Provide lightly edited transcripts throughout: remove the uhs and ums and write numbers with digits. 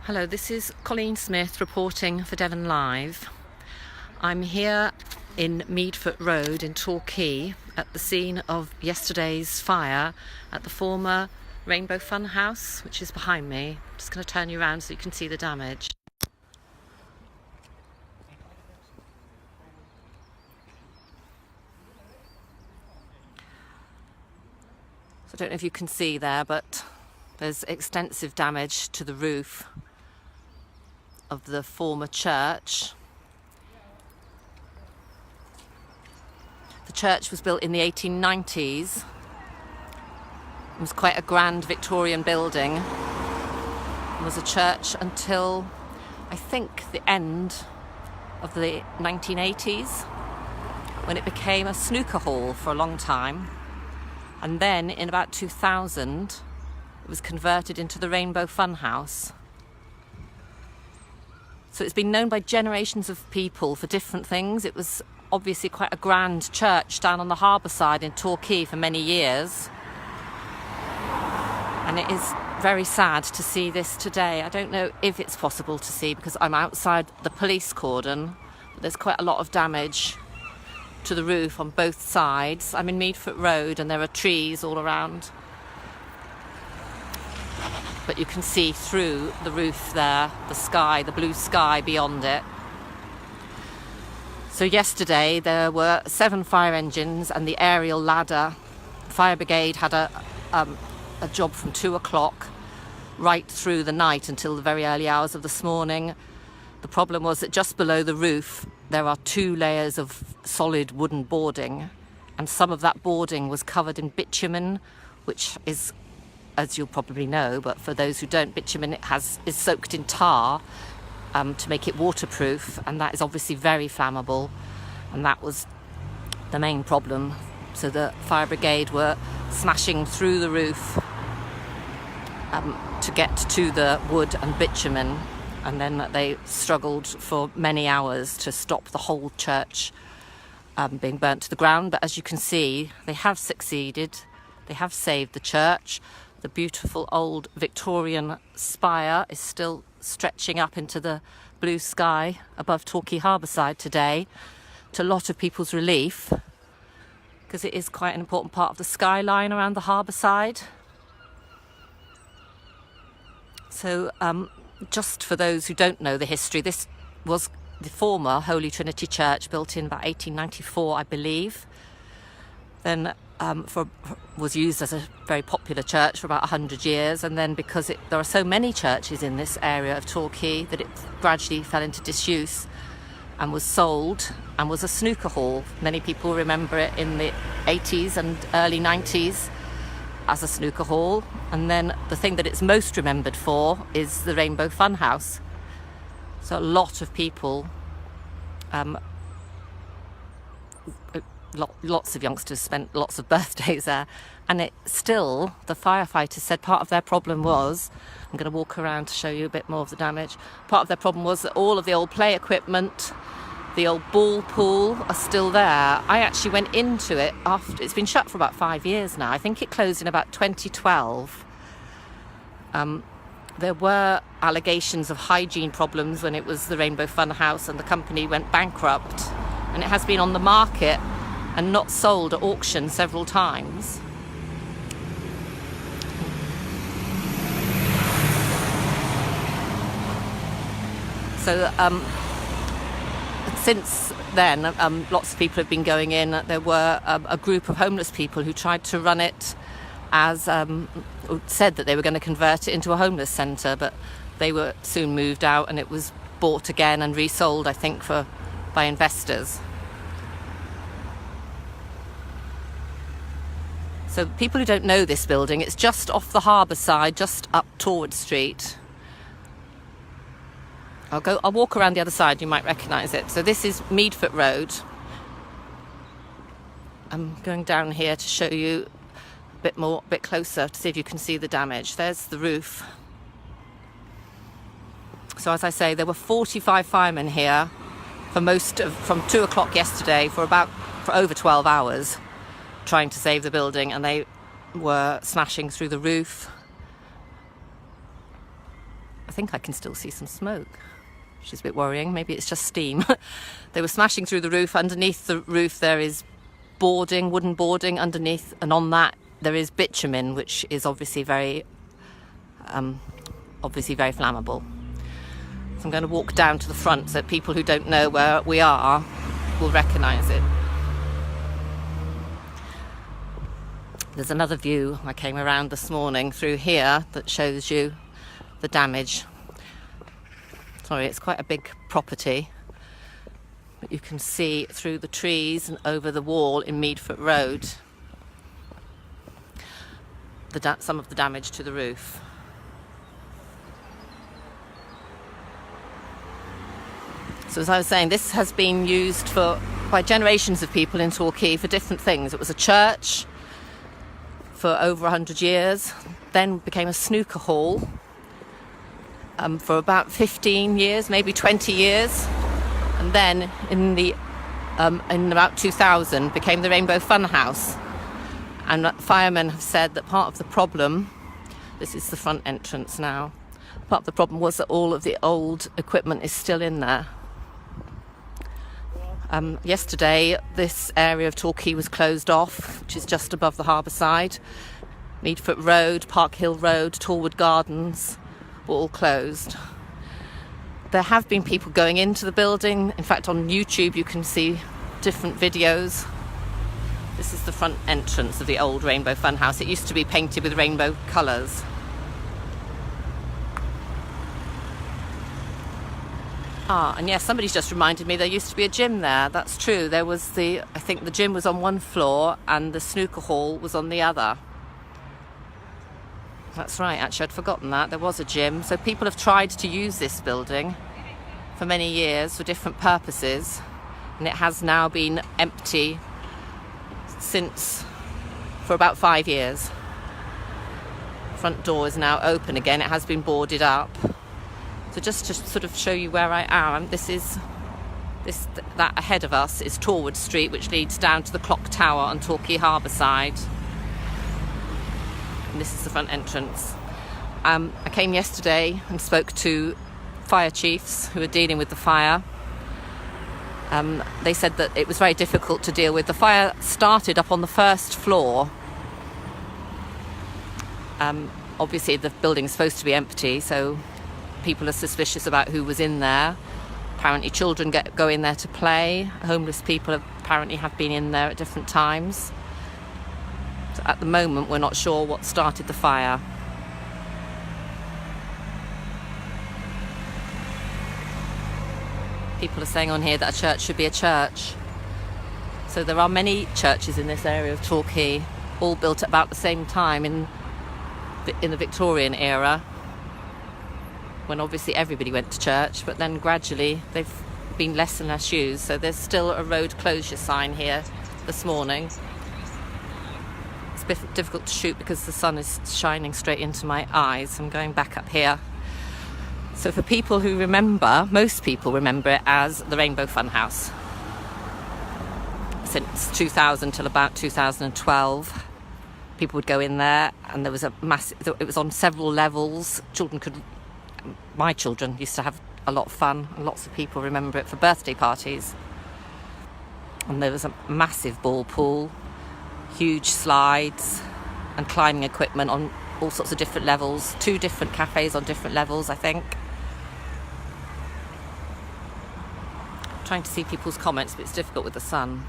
Hello, this is Colleen Smith reporting for Devon Live. I'm here in Meadfoot Road in Torquay at the scene of yesterday's fire at the former Rainbow Fun House, which is behind me. I'm just going to turn you around so you can see the damage. So I don't know if you can see there, but there's extensive damage to the roof of the former church. The church was built in the 1890s. It was quite a grand Victorian building. It was a church until, I think, the end of the 1980s, when it became a snooker hall for a long time. And then in about 2000, it was converted into the Rainbow Fun House. So it's been known by generations of people for different things. It was obviously quite a grand church down on the harbour side in Torquay for many years. And it is very sad to see this today. I don't know if it's possible to see because I'm outside the police cordon. But there's quite a lot of damage to the roof on both sides. I'm in Meadfoot Road and there are trees all around. But you can see through the roof there, the sky, the blue sky beyond it. So yesterday there were 7 fire engines and the aerial ladder. Fire brigade had a job from 2 o'clock right through the night until the very early hours of this morning. The problem was that just below the roof there are 2 layers of solid wooden boarding, and some of that boarding was covered in bitumen, which is, as you'll probably know, but for those who don't, bitumen is soaked in tar to make it waterproof, and that is obviously very flammable, and that was the main problem. So the fire brigade were smashing through the roof to get to the wood and bitumen, and then they struggled for many hours to stop the whole church being burnt to the ground. But as you can see, they have succeeded. They have saved the church. The beautiful old Victorian spire is still stretching up into the blue sky above Torquay Harbourside today, to a lot of people's relief, because it is quite an important part of the skyline around the harbourside. So just for those who don't know the history, this was the former Holy Trinity Church, built in about 1894, I believe. Then was used as a very popular church for about 100 years, and then because there are so many churches in this area of Torquay that it gradually fell into disuse and was sold and was a snooker hall. Many people remember it in the 80s and early 90s as a snooker hall, and then the thing that it's most remembered for is the Rainbow Fun House. So a lot of people, lots of youngsters spent lots of birthdays there, and it still, the firefighters said part of their problem was, I'm going to walk around to show you a bit more of the damage, part of their problem was that all of the old play equipment, the old ball pool are still there. I actually went into it after, it's been shut for about 5 years now. I think it closed in about 2012. There were allegations of hygiene problems when it was the Rainbow Fun House and the company went bankrupt, and it has been on the market and not sold at auction several times. So since then, lots of people have been going in. There were a group of homeless people who tried to run it as, said that they were going to convert it into a homeless centre, but they were soon moved out and it was bought again and resold, I think, by investors. So people who don't know this building, it's just off the harbour side, just up Torwood Street. I'll walk around the other side, you might recognise it. So this is Meadfoot Road. I'm going down here to show you a bit closer to see if you can see the damage. There's the roof. So as I say, there were 45 firemen here from 2 o'clock yesterday for over 12 hours trying to save the building, and they were smashing through the roof. I think I can still see some smoke, which is a bit worrying. Maybe it's just steam. They were smashing through the roof. Underneath the roof there is boarding, wooden boarding underneath, and on that there is bitumen, which is obviously very flammable. So I'm going to walk down to the front so that people who don't know where we are will recognise it. There's another view I came around this morning through here that shows you the damage. Sorry, it's quite a big property, but you can see through the trees and over the wall in Meadfoot Road some of the damage to the roof. So as I was saying, this has been used by generations of people in Torquay for different things. It was a church for over 100 years, then became a snooker hall for about 15 years, maybe 20 years, and then in about 2000 became the Rainbow Fun House. And firemen have said that part of the problem, this is the front entrance now, part of the problem was that all of the old equipment is still in there. Yesterday, this area of Torquay was closed off, which is just above the harbour side. Meadfoot Road, Park Hill Road, Tallwood Gardens were all closed. There have been people going into the building. In fact, on YouTube you can see different videos. This is the front entrance of the old Rainbow Fun House. It used to be painted with rainbow colours. And yes, somebody's just reminded me there used to be a gym there. That's true. There was I think the gym was on one floor and the snooker hall was on the other. That's right, actually I'd forgotten that. There was a gym. So people have tried to use this building for many years for different purposes, and it has now been empty for about 5 years. Front door is now open again. It has been boarded up. So just to sort of show you where I am, that ahead of us is Tallwood Street, which leads down to the clock tower on Torquay Harbour side. And this is the front entrance. I came yesterday and spoke to fire chiefs who are dealing with the fire. They said that it was very difficult to deal with. The fire started up on the first floor. Obviously the building is supposed to be empty, so people are suspicious about who was in there. Apparently children go in there to play. Homeless people apparently have been in there at different times. So at the moment we're not sure what started the fire. People are saying on here that a church should be a church. So there are many churches in this area of Torquay, all built at about the same time in the Victorian era, when obviously everybody went to church, but then gradually they've been less and less used. So there's still a road closure sign here this morning. It's a bit difficult to shoot because the sun is shining straight into my eyes. I'm going back up here. So for people who remember, most people remember it as the Rainbow Fun House. Since 2000 till about 2012, people would go in there, and there was it was on several levels. My children used to have a lot of fun, and lots of people remember it for birthday parties. And there was a massive ball pool, huge slides, and climbing equipment on all sorts of different levels. 2 different cafes on different levels, I think. I'm trying to see people's comments, but it's difficult with the sun.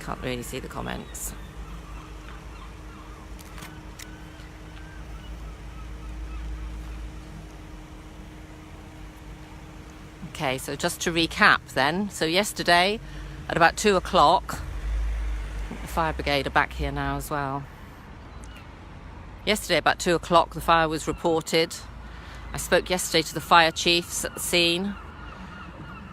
Can't really see the comments. Okay, so just to recap then. So yesterday at about 2 o'clock, the fire brigade are back here now as well. Yesterday about 2 o'clock the fire was reported. I spoke yesterday to the fire chiefs at the scene,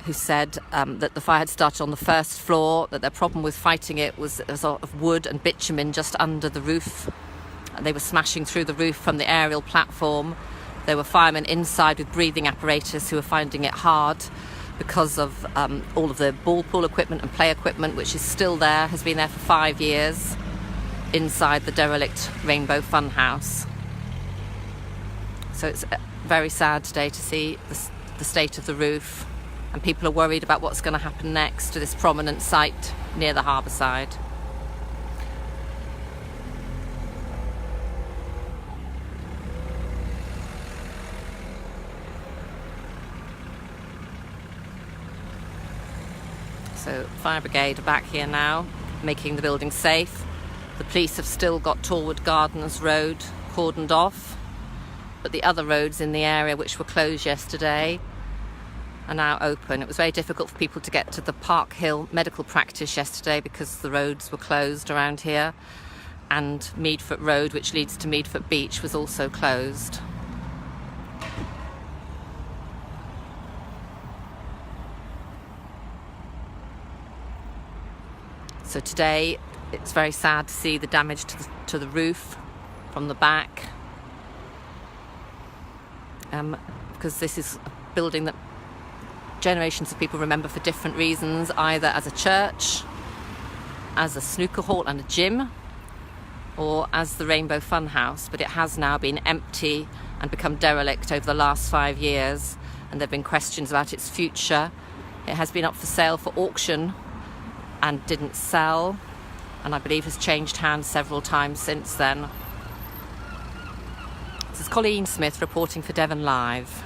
who said that the fire had started on the first floor, that their problem with fighting it was a sort of wood and bitumen just under the roof. And they were smashing through the roof from the aerial platform. There were firemen inside with breathing apparatus who were finding it hard because of all of the ball pool equipment and play equipment, which is still there, has been there for 5 years, inside the derelict Rainbow Funhouse. So it's very sad today to see the state of the roof, and people are worried about what's going to happen next to this prominent site near the harbour side. So fire brigade are back here now, making the building safe. The police have still got Torwood Gardens Road cordoned off, but the other roads in the area which were closed yesterday are now open. It was very difficult for people to get to the Park Hill medical practice yesterday because the roads were closed around here, and Meadfoot Road, which leads to Meadfoot Beach, was also closed. So today it's very sad to see the damage to the roof from the back, because this is a building that generations of people remember for different reasons, either as a church, as a snooker hall and a gym, or as the Rainbow Funhouse. But it has now been empty and become derelict over the last 5 years, and there have been questions about its future. It has been up for sale for auction and didn't sell, and I believe has changed hands several times since then. This is Colleen Smith reporting for Devon Live.